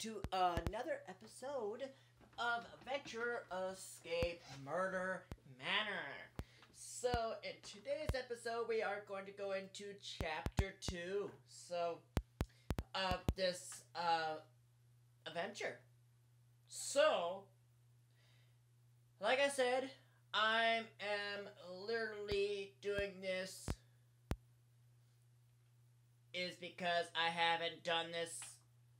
to another episode of Adventure Escape Murder Manor. So, in today's episode, we are going to go into Chapter 2. So, this adventure. So, like I said, I am literally doing this is because I haven't done this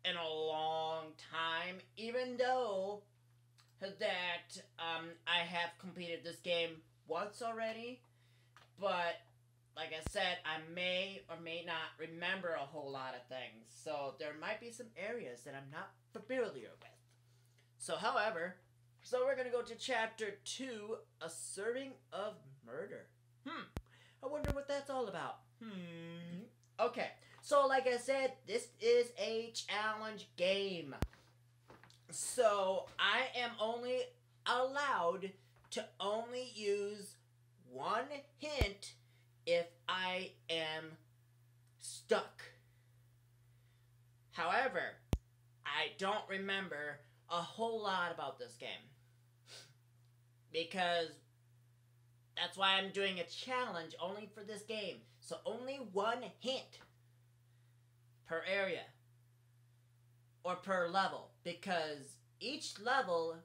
in a long time, even though that I have completed this game once already, but like I said, I may or may not remember a whole lot of things, so there might be some areas that I'm not familiar with. So we're gonna go to Chapter 2, A Serving of Murder. I wonder what that's all about. Okay, so like I said, this is a challenge game. So I am only allowed to only use one hint if I am stuck. However, I don't remember a whole lot about this game, because that's why I'm doing a challenge only for this game. So only one hint per area or per level, because each level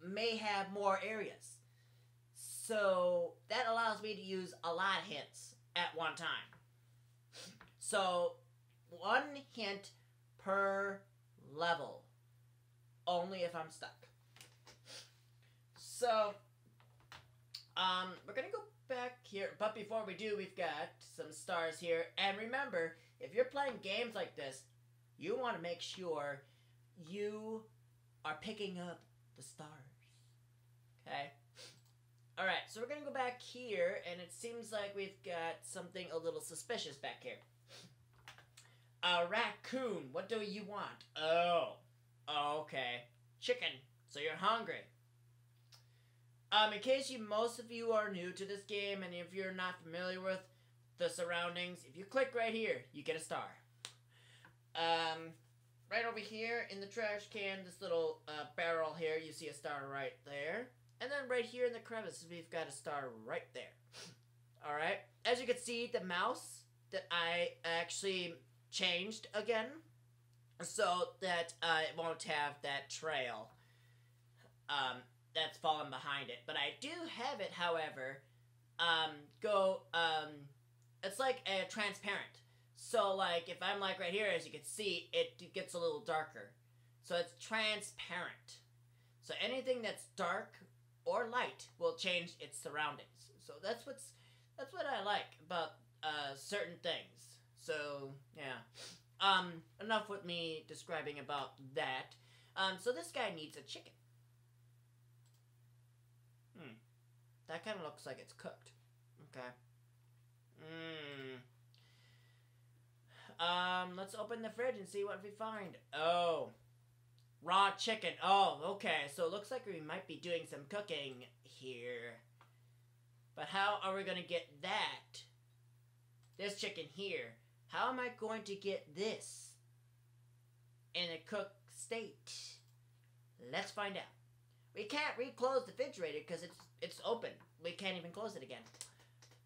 may have more areas. So that allows me to use a lot of hints at one time. So one hint per level, only if I'm stuck. So we're gonna go back here, but before we do, we've got some stars here. And remember, if you're playing games like this, you want to make sure you are picking up the stars. Okay? Alright, so we're gonna go back here, and it seems like we've got something a little suspicious back here. A raccoon, what do you want? Oh, okay. Chicken, so you're hungry. In case most of you are new to this game, and if you're not familiar with the surroundings, if you click right here, you get a star. Right over here in the trash can, this little barrel here, you see a star right there. And then right here in the crevice, we've got a star right there. Alright, as you can see, the mouse that I actually changed again, so that it won't have that trail that's fallen behind it. But I do have it, however, it's like a transparent. So like if I'm like right here, as you can see, it gets a little darker. So it's transparent. So anything that's dark or light will change its surroundings. So that's what I like about certain things. So yeah. Enough with me describing about that. So this guy needs a chicken. That kind of looks like it's cooked. Okay. Let's open the fridge and see what we find. Oh, raw chicken. Oh, okay. So it looks like we might be doing some cooking here. But how are we going to get that? This chicken here. How am I going to get this in a cooked state? Let's find out. We can't reclose the refrigerator because it's open. We can't even close it again,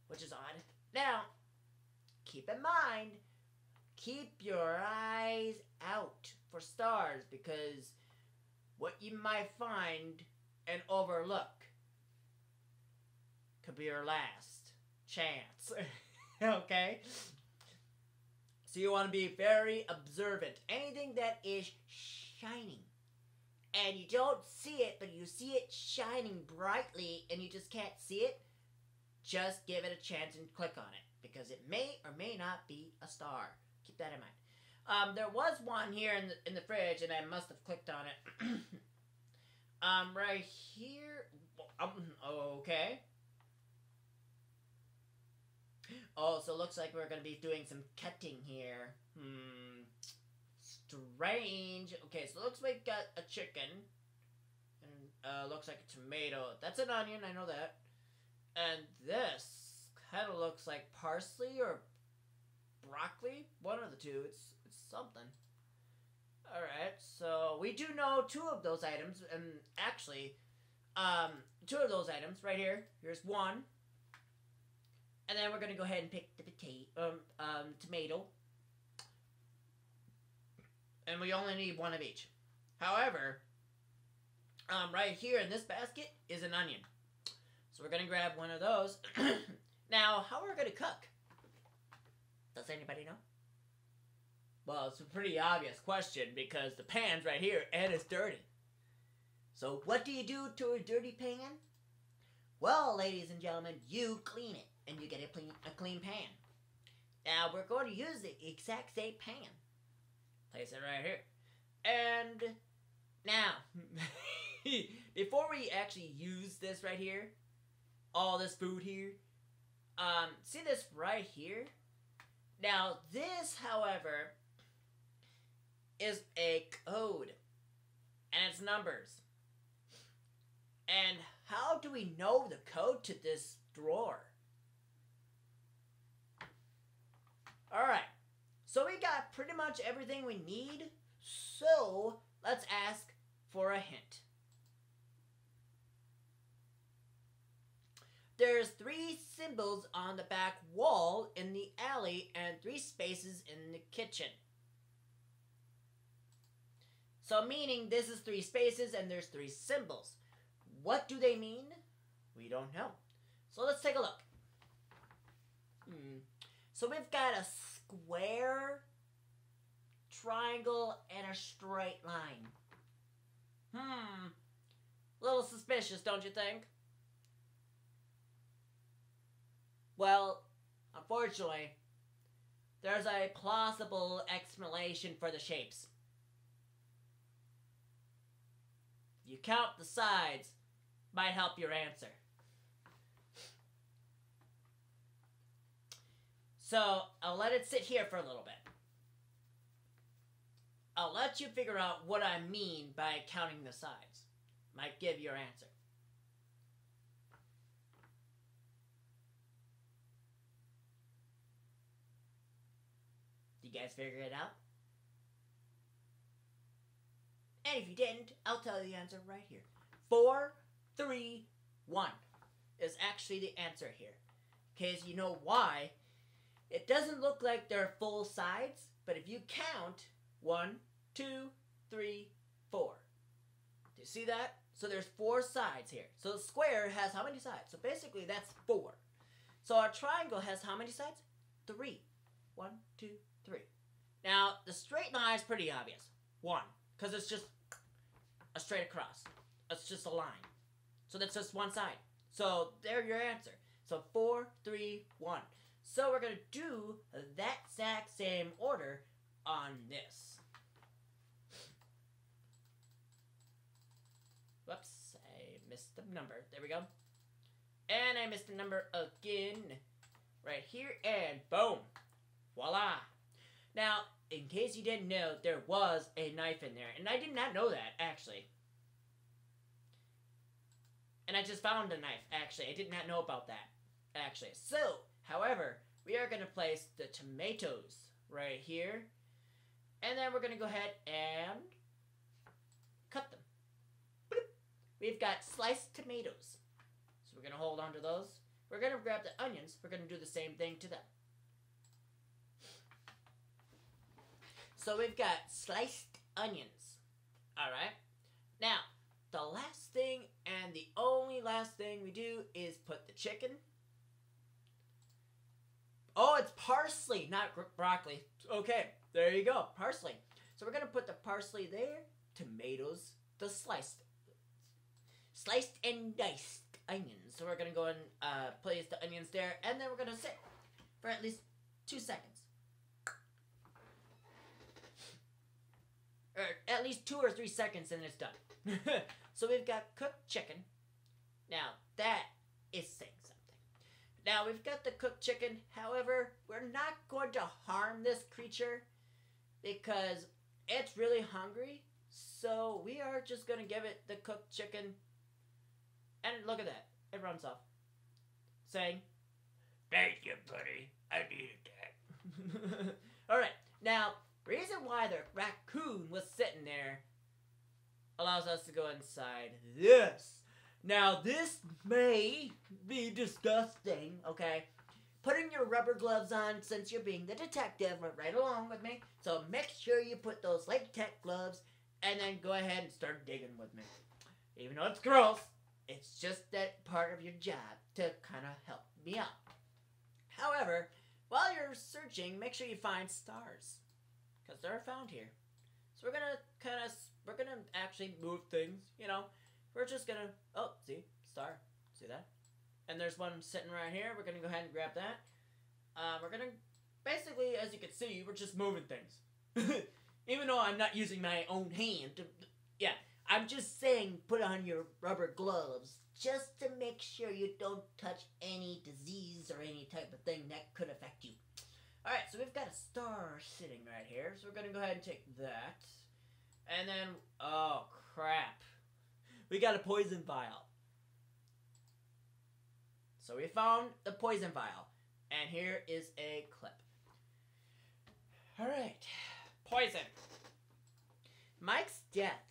which is odd. Now, keep in mind, keep your eyes out for stars, because what you might find and overlook could be your last chance. Okay? So you want to be very observant. Anything that is shining, and you don't see it, but you see it shining brightly, and you just can't see it, just give it a chance and click on it, because it may or may not be a star. Keep that in mind. There was one here in the fridge, and I must have clicked on it. Right here. Okay. Oh, so it looks like we're going to be doing some cutting here. Strange. Okay, so it looks like we got a chicken. And looks like a tomato. That's an onion, I know that. And this kind of looks like parsley or broccoli. One of the two. It's something. Alright, so we do know two of those items, and actually, two of those items right here. Here's one. And then we're gonna go ahead and pick the tomato. And we only need one of each. However, right here in this basket is an onion. So we're gonna grab one of those. Now, how are we gonna cook? Does anybody know? Well, it's a pretty obvious question because the pan's right here and it's dirty. So what do you do to a dirty pan? Well, ladies and gentlemen, you clean it and you get a clean pan. Now, we're going to use the exact same pan. Place it right here. And now, before we actually use this right here, all this food here, see this right here? Now, this, however, is a code, and it's numbers. And how do we know the code to this drawer? Alright, so we got pretty much everything we need, so let's ask for a hint. There's 3 symbols on the back wall in the alley and 3 spaces in the kitchen. So meaning this is 3 spaces and there's 3 symbols. What do they mean? We don't know. So let's take a look. So we've got a square, triangle, and a straight line. A little suspicious, don't you think? Well, unfortunately, there's a plausible explanation for the shapes. You count the sides, might help your answer. So, I'll let it sit here for a little bit. I'll let you figure out what I mean by counting the sides. Might give your answer. You guys figure it out? And if you didn't, I'll tell you the answer right here. 4, 3, 1 is actually the answer here. Because you know why? It doesn't look like they're full sides, but if you count 1, 2, 3, 4. Do you see that? So there's 4 sides here. So the square has how many sides? So basically that's 4. So our triangle has how many sides? 3. 1, 2, 3. Now, the straight line is pretty obvious. 1. Because it's just a straight across. It's just a line. So that's just one side. So there's your answer. So 4, 3, 1. So we're going to do that exact same order on this. Whoops, I missed the number. There we go. And I missed the number again. Right here, and boom. Voila. Now, in case you didn't know, there was a knife in there. And I did not know that, actually. And I just found a knife, actually. I did not know about that, actually. So, however, we are going to place the tomatoes right here. And then we're going to go ahead and cut them. Bloop. We've got sliced tomatoes. So we're going to hold on to those. We're going to grab the onions. We're going to do the same thing to them. So we've got sliced onions. Alright. Now, the last thing and the only last thing we do is put the chicken. Oh, it's parsley, not broccoli. Okay, there you go, parsley. So we're going to put the parsley there, tomatoes, the sliced and diced onions. So we're going to go and place the onions there, and then we're going to sit for at least 2 seconds. Or at least 2 or 3 seconds and it's done. So we've got cooked chicken. Now, that is saying something. Now, we've got the cooked chicken. However, we're not going to harm this creature because it's really hungry. So we are just going to give it the cooked chicken. And look at that. It runs off. Saying, "Thank you, buddy. I needed that." Alright. Now, Reason why the raccoon was sitting there allows us to go inside this. Now, this may be disgusting, okay? Putting your rubber gloves on since you're being the detective right along with me. So make sure you put those latex gloves and then go ahead and start digging with me. Even though it's gross, it's just that part of your job to kind of help me out. However, while you're searching, make sure you find stars, because they're found here. So we're gonna actually move things, you know. We're just gonna, oh, see, star, see that? And there's one sitting right here. We're gonna go ahead and grab that. We're gonna, basically, as you can see, we're just moving things. Even though I'm not using my own hand to, yeah, I'm just saying put on your rubber gloves just to make sure you don't touch any disease or any type of thing that could affect you. Alright, so we've got a star sitting right here, so we're gonna go ahead and take that. And then, oh crap, we got a poison vial. So we found the poison vial, and here is a clip. Alright, poison. Mike's death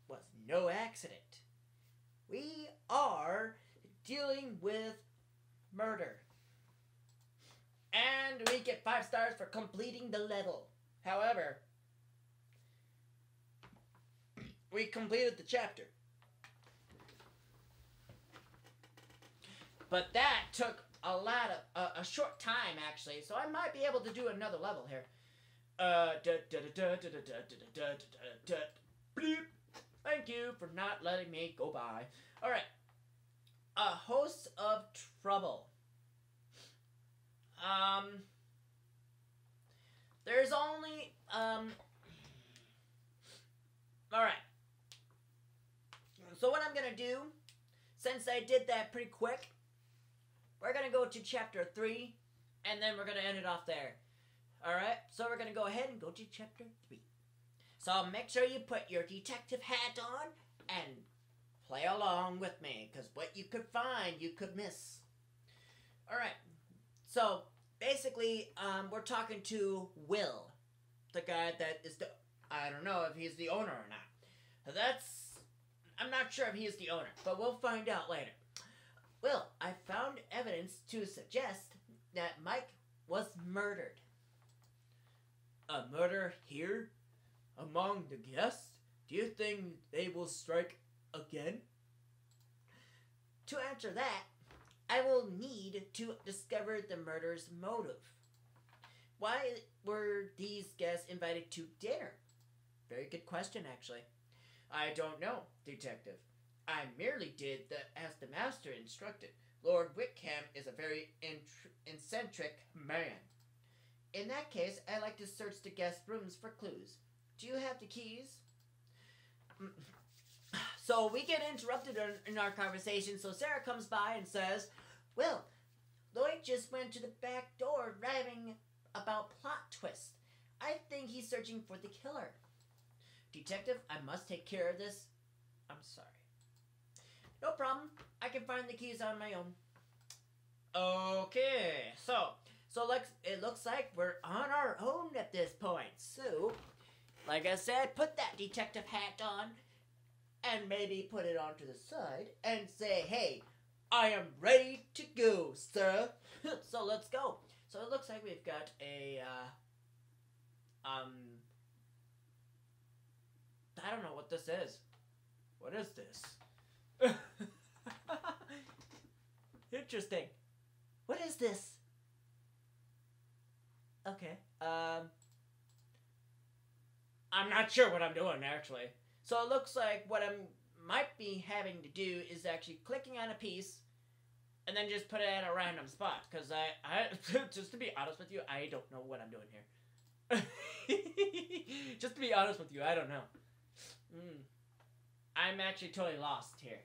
was no accident. We are dealing with murder. And we get 5 stars for completing the level. However, we completed the chapter. But that took a short time, actually, so I might be able to do another level here. Bleep. Thank you for not letting me go by. Alright. A host of trouble. There's only, alright. So what I'm gonna do, since I did that pretty quick, we're gonna go to chapter 3, and then we're gonna end it off there. Alright, so we're gonna go ahead and go to chapter 3. So make sure you put your detective hat on and play along with me, because what you could find, you could miss. Alright, so basically, we're talking to Will, the guy that is the, I don't know if he's the owner or not. I'm not sure if he is the owner, but we'll find out later. Will, I found evidence to suggest that Mike was murdered. A murder here? Among the guests? Do you think they will strike again? To answer that, I will need to discover the murder's motive. Why were these guests invited to dinner? Very good question, actually. I don't know, detective. I merely did as the master instructed. Lord Wickham is a very eccentric man. In that case, I like to search the guest rooms for clues. Do you have the keys? So we get interrupted in our conversation, so Sarah comes by and says, well, Lloyd just went to the back door raving about plot twist. I think he's searching for the killer. Detective, I must take care of this. I'm sorry. No problem. I can find the keys on my own. Okay, so it looks like we're on our own at this point. So, like I said, put that detective hat on and maybe put it onto the side and say, hey, I am ready to go, sir. So let's go. So it looks like we've got a, I don't know what this is. What is this? Interesting. What is this? Okay. I'm not sure what I'm doing, actually. So it looks like what I might be having to do is actually clicking on a piece and then just put it at a random spot. Because I just to be honest with you, I don't know what I'm doing here. Just to be honest with you, I don't know. I'm actually totally lost here.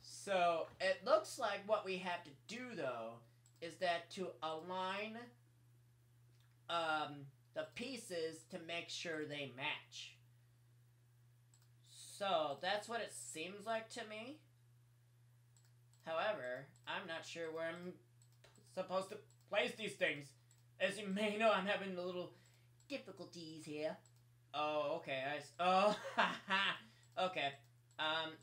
So it looks like what we have to do, though, is that to align the pieces to make sure they match. So that's what it seems like to me. However, I'm not sure where I'm supposed to place these things. As you may know, I'm having a little difficulties here. Oh, okay. Oh, haha. Okay.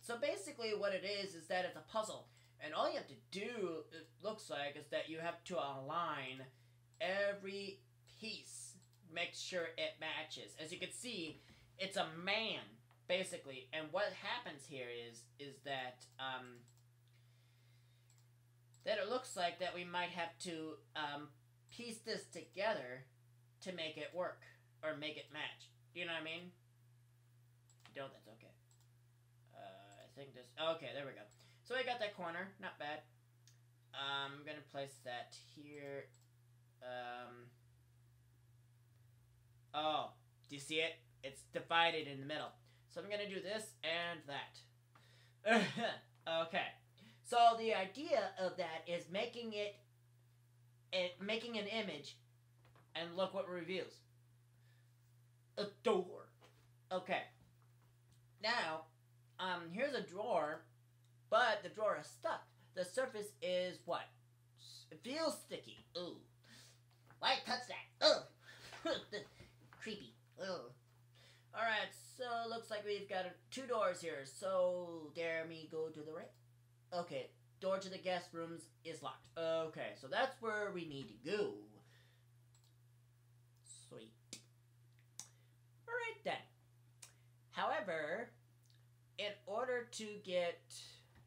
So basically what it is that it's a puzzle. And all you have to do, it looks like, is that you have to align every piece. Make sure it matches. As you can see, it's a man, basically. And what happens here is that, that it looks like that we might have to, piece this together to make it work. Or make it match. Do you know what I mean? If you don't, that's okay. I think this... Okay, there we go. So I got that corner. Not bad. I'm going to place that here. Oh, do you see it? It's divided in the middle. So I'm going to do this and that. Okay. So the idea of that is making making an image, and look what it reveals. A door. Okay. Now, here's a drawer, but the drawer is stuck. The surface is what? It feels sticky. Ooh. Why touch that? Ugh. Creepy. Ugh. Alright, so looks like we've got 2 doors here. So, dare me go to the right? Okay, door to the guest rooms is locked. Okay, so that's where we need to go. Sweet. Alright then. However, in order to get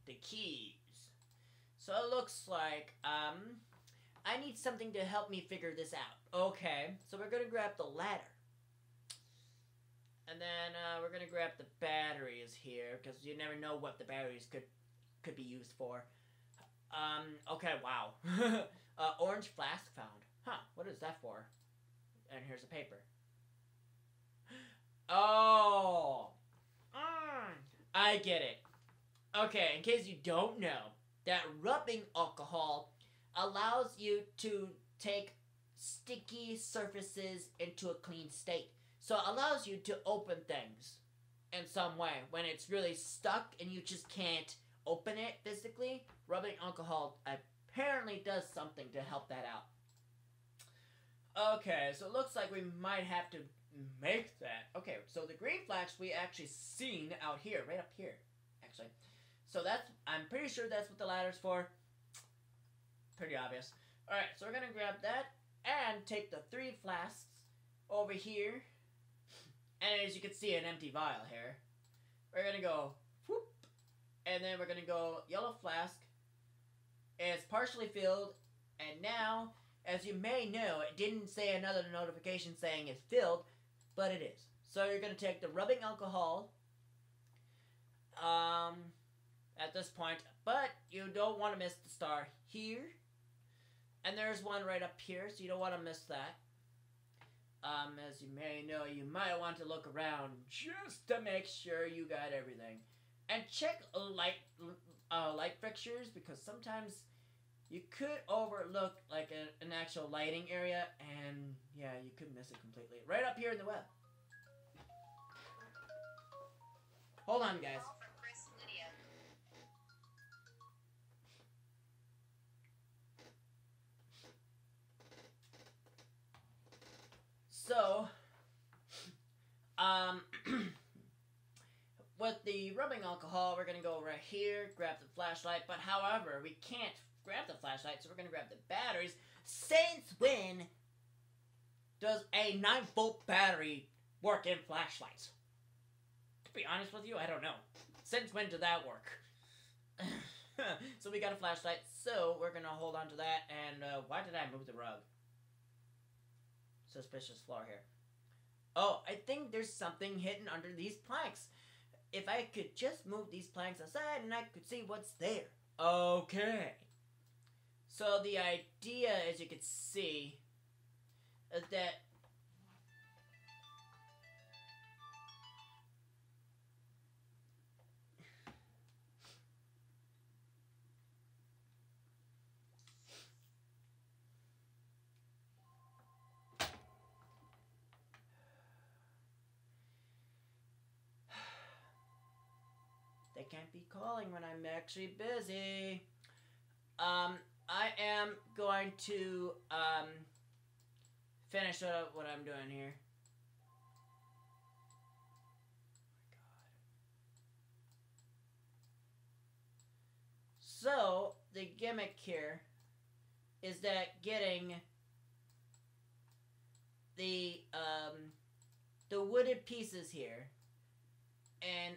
the keys, so it looks like, I need something to help me figure this out. Okay, so we're going to grab the ladder. And then, we're going to grab the batteries here, because you never know what the batteries could be used for. Okay, wow. Orange flask found. Huh, what is that for? And here's a paper. Oh! I get it. Okay, in case you don't know, that rubbing alcohol allows you to take sticky surfaces into a clean state. So it allows you to open things in some way. When it's really stuck and you just can't open it physically, rubbing alcohol apparently does something to help that out. Okay, so it looks like we might have to make that. Okay, so the green flash we actually seen out here, right up here, actually. So that's, I'm pretty sure that's what the ladder's for. Pretty obvious. Alright, so we're gonna grab that and take the 3 flasks over here. And as you can see, an empty vial here. We're gonna go whoop, and then we're gonna go yellow flask. It's partially filled, and now, as you may know, it didn't say another notification saying it's filled, but it is. So you're gonna take the rubbing alcohol at this point, but you don't want to miss the star here. And there's one right up here, so you don't want to miss that. As you may know, you might want to look around just to make sure you got everything. And check light fixtures, because sometimes you could overlook like an actual lighting area, and yeah, you could miss it completely. Right up here in the web. Hold on, guys. So, with the rubbing alcohol, we're going to go right here, grab the flashlight, but however, we can't grab the flashlight, so we're going to grab the batteries. Since when does a 9-volt battery work in flashlights? To be honest with you, I don't know. Since when did that work? So we got a flashlight, so we're going to hold on to that, and why did I move the rug? Suspicious floor here. Oh, I think there's something hidden under these planks. If I could just move these planks aside and I could see what's there. Okay. So the idea, as you can see, is that they can't be calling when I'm actually busy. I am going to, finish up what I'm doing here. So, the gimmick here is that getting the wooded pieces here in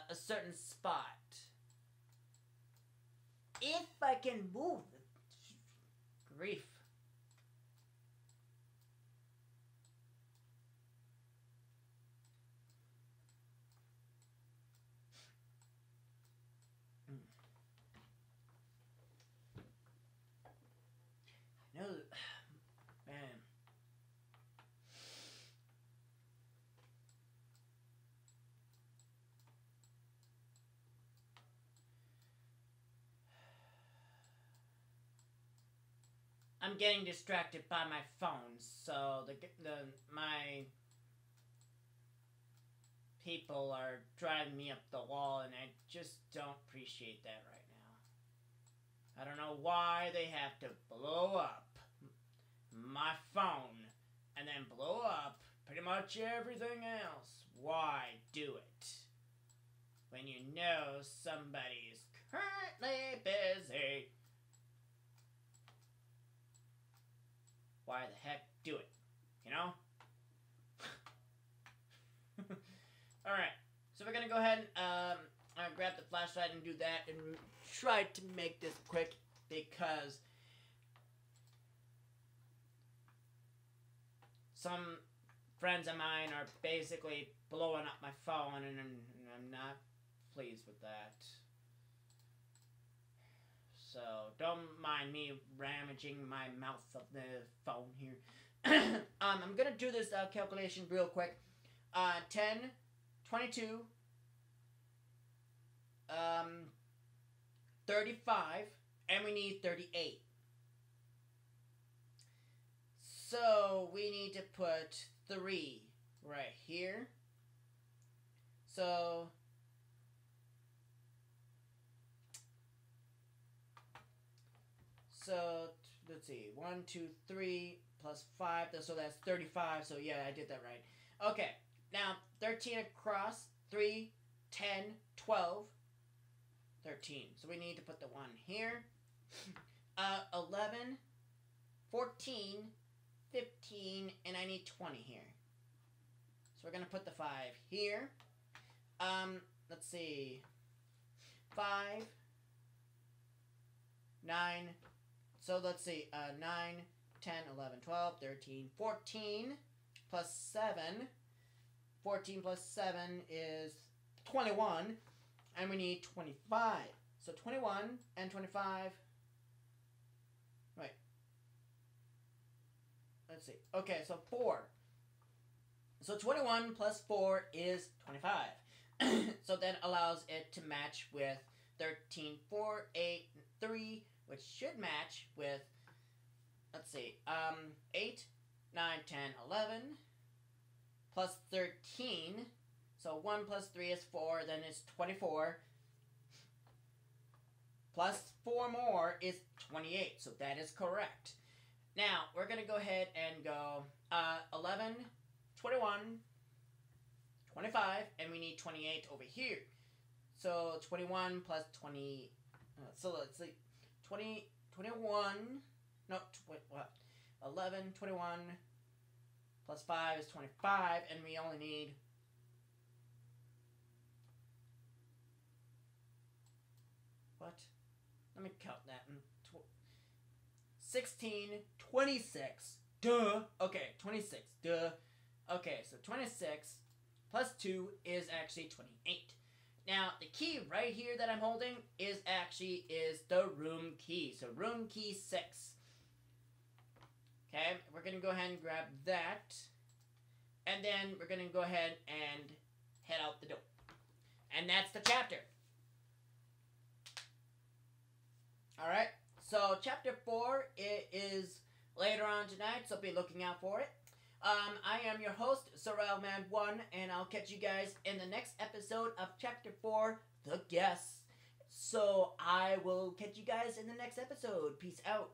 a certain spot. If I can move it. Grief. I know, man. I'm getting distracted by my phone, so my people are driving me up the wall, and I just don't appreciate that right now. I don't know why they have to blow up my phone and then blow up pretty much everything else. Why do it when you know somebody's currently busy? Why the heck do it? You know? Alright, so we're gonna go ahead and grab the flashlight and do that and try to make this quick because some friends of mine are basically blowing up my phone and I'm not pleased with that. So, don't mind me ramaging my mouth of the phone here. I'm gonna do this calculation real quick. 10, 22, 35, and we need 38. So, we need to put 3 right here. So, let's see. 1, 2, 3 plus 5. So that's 35. So yeah, I did that right. Okay. Now, 13 across. 3, 10, 12, 13. So we need to put the 1 here. 11, 14, 15, and I need 20 here. So we're going to put the 5 here. Let's see. 5, 9, so let's see, 9, 10, 11, 12, 13, 14, plus 7. 14 plus 7 is 21, and we need 25. So 21 and 25, right. Let's see. Okay, so 4. So 21 plus 4 is 25. So that allows it to match with 13, 4, 8, 3, which should match with, let's see, 8, 9, 10, 11, plus 13. So 1 plus 3 is 4, then it's 24. Plus 4 more is 28, so that is correct. Now, we're going to go ahead and go 11, 21, 25, and we need 28 over here. So 21 plus 20, so let's see, 20, 21, no, what? 11, 21, plus 5 is 25, and we only need, what? Let me count that. 16, 26, duh. Okay, 26, duh. Okay, so 26 plus 2 is actually 28. Now, the key right here that I'm holding is the room key. So, room key 6. Okay, we're going to go ahead and grab that. And then we're going to go ahead and head out the door. And that's the chapter. Alright, so chapter 4 is later on tonight, so be looking out for it. I am your host, SorrellMan1, and I'll catch you guys in the next episode of Chapter 4, The Guests. So I will catch you guys in the next episode. Peace out.